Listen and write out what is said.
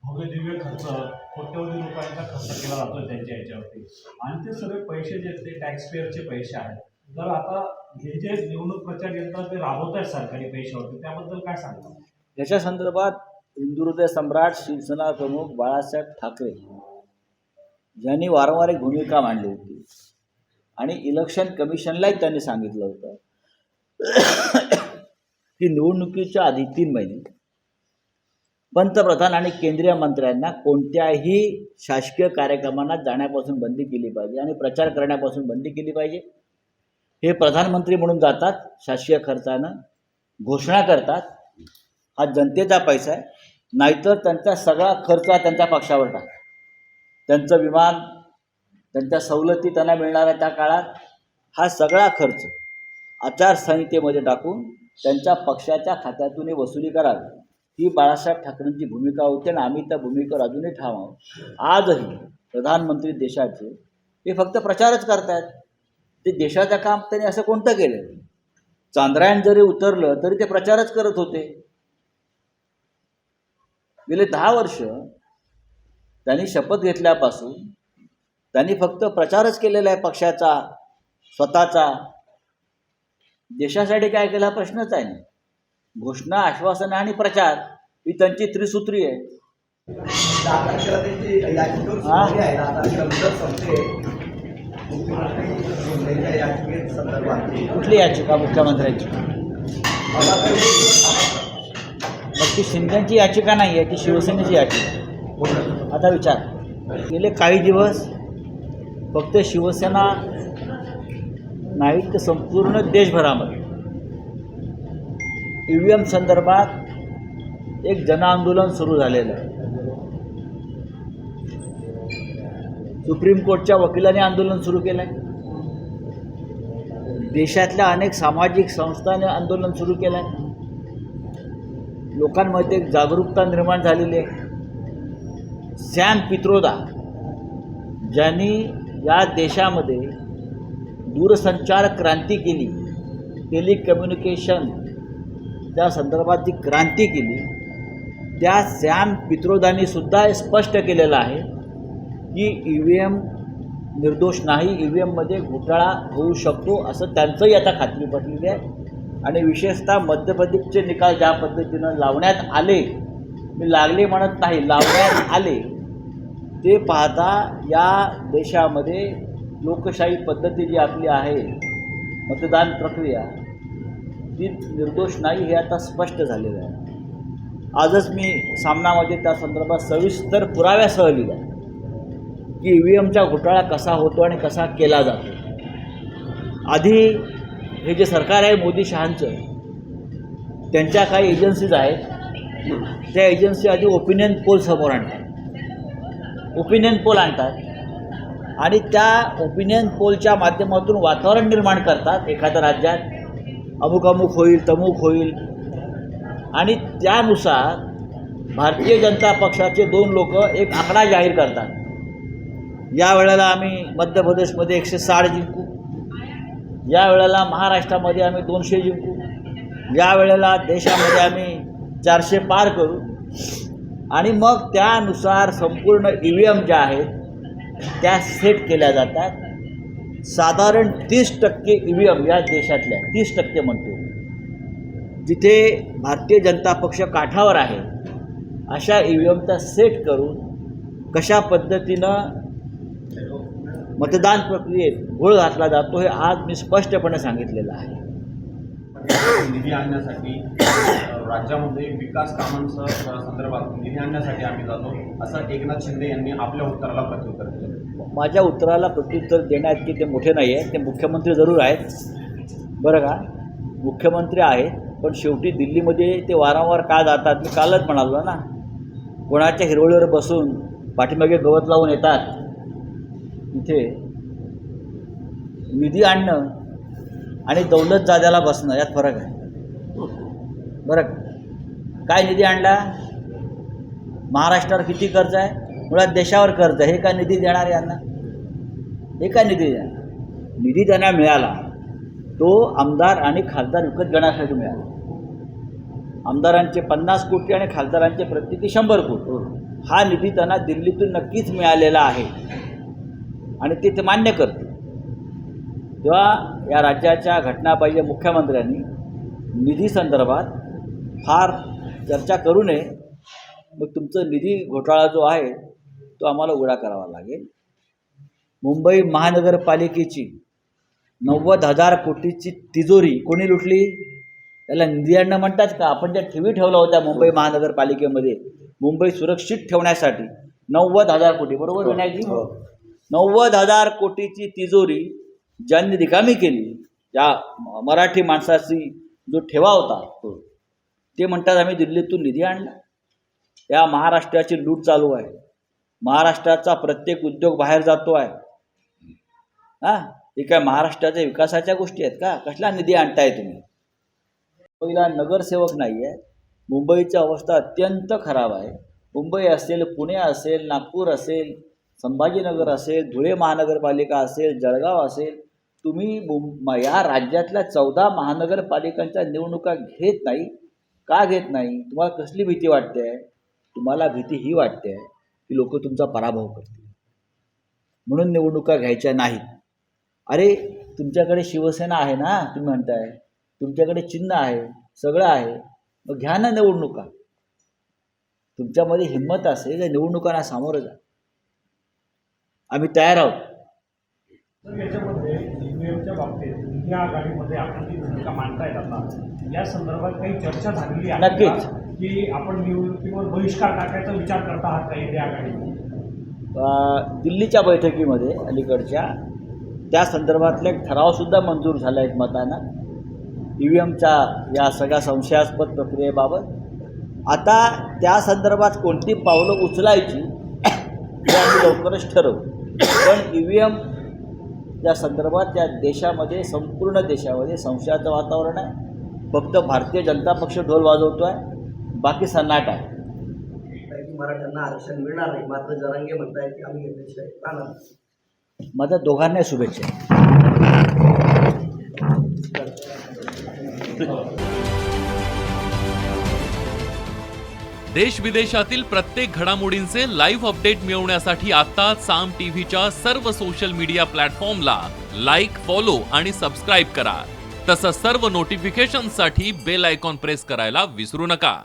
भव्य दिव्य खर्च कोट्यवधी रुपयांचा खर्च केला जातो त्यांच्या याच्यावरती आणि ते सगळे पैसे जे ते टॅक्स पेअरचे पैसे आहेत. तर आता हे जे निवडणूक प्रचार यंत्र ते राबवत आहेत सरकारी पैशावरती त्याबद्दल काय सांगता? याच्या संदर्भात हिंदुहृदय सम्राट शिवसेना प्रमुख बाळासाहेब ठाकरे यांनी वारंवार एक भूमिका मांडली होती आणि इलेक्शन कमिशनलाही त्यांनी सांगितलं होतं की निवडणुकीच्या आधी 3 महिने पंतप्रधान आणि केंद्रीय मंत्र्यांना कोणत्याही शासकीय कार्यक्रमांना जाण्यापासून बंदी केली पाहिजे आणि प्रचार करण्यापासून बंदी केली पाहिजे. हे प्रधानमंत्री म्हणून जातात, शासकीय खर्चानं घोषणा करतात, हा जनतेचा पैसा आहे, नाहीतर त्यांचा सगळा खर्च त्यांच्या पक्षावर टाक. त्यांचं विमान, त्यांच्या सवलती त्यांना मिळणाऱ्या त्या काळात हा सगळा खर्च आचारसंहितेमध्ये टाकून त्यांच्या पक्षाच्या खात्यातून वसुली करावी, ही बाळासाहेब ठाकरेंची भूमिका होती आणि आम्ही त्या भूमिकेवर अजूनही ठाम आहोत. आजही प्रधानमंत्री देशाचे हे फक्त प्रचारच करतायत. ते देशाचं काम त्यांनी असं कोणतं केलं? चांद्रयान जरी उतरलं तरी ते प्रचारच करत होते. गेले 10 वर्ष त्यांनी शपथ घेतल्यापासून त्यांनी फक्त प्रचारच केलेला आहे पक्षाचा, स्वतःचा. देशासाठी काय केला प्रश्नच आहे नाही. घोषणा, आश्वासन आणि प्रचार ही त्यांची त्रिसूत्री आहे. कुठली याचिका? मुख्यमंत्र्यांची. मग ती शिंदेची याचिका नाही आहे, ती शिवसेनेची याचिका. आता विचार, गेले काही दिवस फक्त शिवसेना नाही तर संपूर्ण देशभरामध्ये EVM संदर्भात एक जनआंदोलन सुरू झालेलं आहे. सुप्रीम कोर्टच्या वकिलांनी आंदोलन सुरू केलं आहे. देशातल्या अनेक सामाजिक संस्थांनी आंदोलन सुरू केलं आहे. लोकांमध्ये एक जागरूकता निर्माण झालेली आहे. सॅम पित्रोदा ज्यांनी या देशामध्ये दूरसंचार क्रांती केली, टेलिकम्युनिकेशन त्या संदर्भात जी क्रांती केली, त्या सॅम पित्रोदांनी सुद्धा हे स्पष्ट केलेलं आहे की EVM निर्दोष नाही, EVMमध्ये घोटाळा होऊ शकतो, असं त्यांचंही आता खात्री पटलेली आहे. आणि विशेषतः मध्य प्रदेशचे निकाल ज्या पद्धतीनं लावण्यात आले, मी लागले म्हणत नाही, लावण्यात आले, ते पाहता या देशामध्ये लोकशाही पद्धती जी आपली आहे, मतदान प्रक्रिया, ती निर्दोष नाही हे आता स्पष्ट झालेलं आहे. आजच मी सामनामध्ये त्या संदर्भात सविस्तर पुराव्यासह लिहिलं की EVMचा घोटाळा कसा होतो आणि कसा केला जातो. आधी हे जे सरकार आहे मोदी शहांचं, त्यांच्या काही एजन्सीज आहेत, त्या एजन्सी आधी ओपिनियन पोल समोर आणतात. ओपिनियन पोल आणतात आणि त्या ओपिनियन पोलच्या माध्यमातून वातावरण निर्माण करतात. एखाद्या राज्यात अमुक अमुक होईल, तमुक होईल, आणि त्यानुसार भारतीय जनता पक्षाचे 2 लोक एक आकडा जाहीर करतात. या वेळेला आम्ही मध्य प्रदेशमध्ये 160 जिंकू, या वेळेला महाराष्ट्रामध्ये आम्ही 200 जिंकू, या वेळेला देशामध्ये आम्ही 400 पार करू. आणि मग त्यानुसार संपूर्ण EVM ज्या आहेत त्या सेट केल्या जातात. साधारण 30% EVM या देशातल्या, 30% म्हणतो, जिथे भारतीय जनता पक्ष काठावर आहे अशा EVMचा सेट करून कशा पद्धतीनं मतदान प्रक्रियेत घोळ घातला जातो हे आज मी स्पष्टपणे सांगितलेलं आहे. निधी आणण्यासाठी राज्यामध्ये विकास कामांच्या संदर्भात निधी आणण्यासाठी आम्ही जातो, असं एकनाथ शिंदे यांनी आपल्या उत्तराला प्रत्युत्तर दिलं. माझ्या उत्तराला प्रत्युत्तर देण्यात की ते मोठे नाही आहे, ते मुख्यमंत्री जरूर आहेत, बरं का, मुख्यमंत्री आहेत, पण शेवटी दिल्लीमध्ये ते वारंवार का जातात? मी कालच म्हणालो ना, कोणाच्या हिरवळीवर बसून पाठीमागे गवत लावून येतात. इथे निधी आणणं आणि दौलतजाद्याला बसणं यात फरक आहे, बरं का. काय निधी आणला? महाराष्ट्रावर किती कर्ज आहे? मुळात देशावर कर्ज आहे. हे काय निधी देणार यांना? हे काय निधी देणार? निधी त्यांना मिळाला तो आमदार आणि खासदार विकत घेण्यासाठी मिळाला. आमदारांचे 50 कोटी आणि खासदारांचे प्रत्येकी 100 कोटी. हा निधी त्यांना दिल्लीतून नक्कीच मिळालेला आहे आणि ते मान्य करते. तेव्हा या राज्याच्या घटनाबाह्य मुख्यमंत्र्यांनी निधी संदर्भात फार चर्चा करू नये. मग तुमचं निधी घोटाळा जो आहे तो आम्हाला उघडा करावा लागेल. मुंबई महानगरपालिकेची 90,000 कोटीची तिजोरी कोणी लुटली? त्याला निधी आणणं म्हणतात का? आपण ज्या ठेवी ठेवल्या होत्या मुंबई महानगरपालिकेमध्ये मुंबई सुरक्षित ठेवण्यासाठी 90,000 कोटी, बरोबर विनायकजी? 90,000 कोटीची तिजोरी ज्यांनी रिकामी केली, या मराठी माणसाची जो ठेवा होता ते म्हणतात आम्ही दिल्लीतून निधी आणला. या महाराष्ट्राची लूट चालू आहे. महाराष्ट्राचा प्रत्येक उद्योग बाहेर जातो आहे. हे काय महाराष्ट्राच्या विकासाच्या गोष्टी आहेत का? कसला निधी आणताय तुम्ही? मुंबईला नगरसेवक नाही आहे. मुंबईची अवस्था अत्यंत खराब आहे. मुंबई असेल, पुणे असेल, नागपूर असेल, संभाजीनगर असेल, धुळे महानगरपालिका असेल, जळगाव असेल, तुम्ही या राज्यातल्या 14 महानगरपालिकांच्या निवडणुका घेत नाही. का घेत नाही? तुम्हाला कसली भीती वाटते आहे? तुम्हाला भीती ही वाटते आहे की लोक तुमचा पराभव करतील म्हणून निवडणुका घ्यायच्या नाहीत. अरे तुमच्याकडे शिवसेना आहे ना, तुम्ही म्हणताय तुमच्याकडे चिन्ह आहे, सगळं आहे, मग घ्या ना निवडणुका. तुमच्यामध्ये हिंमत असेल तर निवडणुकांना सामोरं जा. आम्ही तयार आहोत. तर याच्यामध्ये ईव्हीएमच्या बाबतीत इंडिया आघाडीमध्ये आपण जी भूमिका मांडतायत आता, या संदर्भात काही चर्चा झालेली आहे नक्कीच. का? की आपण निवडणुकीवर बहिष्कार टाकायचा विचार करत आहात का इंडिया आघाडी? दिल्लीच्या बैठकीमध्ये अलीकडच्या त्या संदर्भातला एक ठरावसुद्धा मंजूर झाला एक मतानं EVMच्या या सगळ्या संशयास्पद प्रक्रियेबाबत. आता त्या संदर्भात कोणती पावलं उचलायची हे आम्ही लवकरच ठरवू. पण EVM या संदर्भात या देशामध्ये, संपूर्ण देशामध्ये संशयाचं वातावरण आहे. फक्त भारतीय जनता पक्ष ढोल वाजवतो आहे, बाकी सन्नाट आहे. मराठ्यांना आरक्षण मिळणार नाही, मात्र जरांगे म्हणतायत की आम्ही घेतल्याशिवाय राहणार नाही. माझ्या दोघांनाही शुभेच्छा. देश विदेशातील प्रत्येक घडामोडींचे लाईव्ह अपडेट मिळवण्यासाठी आता साम टीव्हीच्या सर्व सोशल मीडिया प्लॅटफॉर्मला लाईक, फॉलो आणि सबस्क्राईब करा. तसंच सर्व नोटिफिकेशनसाठी बेल आयकॉन प्रेस करायला विसरू नका.